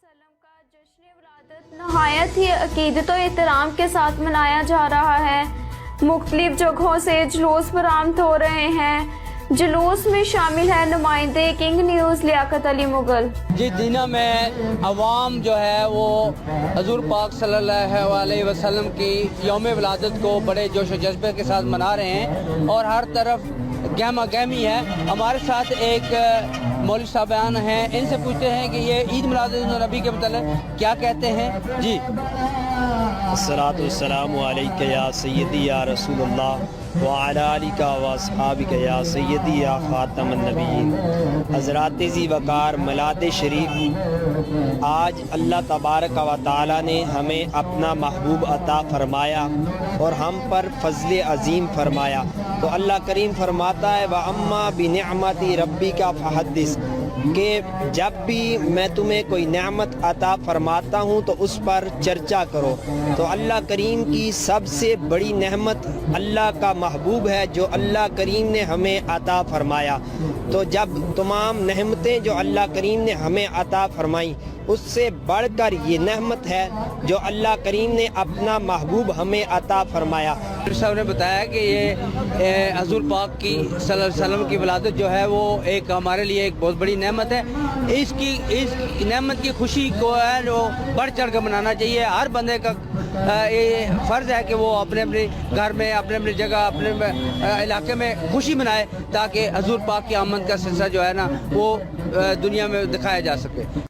वसल्लम का जश्न विलादत नहायत ही अकीदत और एहतराम के साथ मनाया जा रहा है। मुख्तलिफ जगहों से जुलूस बरामद हो रहे हैं। जुलूस में शामिल है नुमाइंदे किंग न्यूज़ लियाकत अली मुगल। जिस दिना में अवाम जो है वो हजूर पाक सल्लल्लाहु अलैहि वसल्लम की यौम विलादत को बड़े जोश व जज्बे के साथ मना रहे हैं और हर तरफ गहमा गहमी है। हमारे साथ एक मौलवी साहबान हैं, इनसे पूछते हैं कि ये ईद मिलादुन नबी के मतलब क्या कहते हैं। जी, अस्सलातु वस्सलामु अलैका या सय्यदी या रसूलल्लाह व अला आलिका व अस्हाबिका या सय्यदी या खातमुन नबिय्यीन। हज़रात ज़ी वक़ार मिलाद शरीफ आज अल्लाह तबारक व तआला ने हमें अपना महबूब अता फरमाया और हम पर फज़ल अज़ीम फरमाया। तो अल्लाह करीम फरमाता है व अम्मा बिनिअमति रब्बिका फहद्दिस, कि जब भी मैं तुम्हें कोई नेमत अता फरमाता हूँ तो उस पर चर्चा करो। तो अल्लाह करीम की सबसे बड़ी नेमत अल्लाह का महबूब है जो अल्लाह करीम ने हमें अता फरमाया। तो जब तमाम नेमतें जो अल्लाह करीम ने हमें अता फरमाई उससे बढ़कर ये नेमत है जो अल्लाह करीम ने अपना महबूब हमें अता फरमाया। साहब ने बताया कि ये हजूर पाक की सल्लल्लाहु अलैहि वसल्लम की विलादत जो है वो एक हमारे लिए एक बहुत बड़ी नेमत है। इस नेमत की खुशी को है जो बढ़ चढ़ कर मनाना चाहिए। हर बंदे का ये फ़र्ज़ है कि वो अपने अपने घर में अपने अपनी जगह अपने इलाके में खुशी मनाए ताकि हजूर पाक की आमद का सिलसिला जो है ना वो दुनिया में दिखाया जा सके।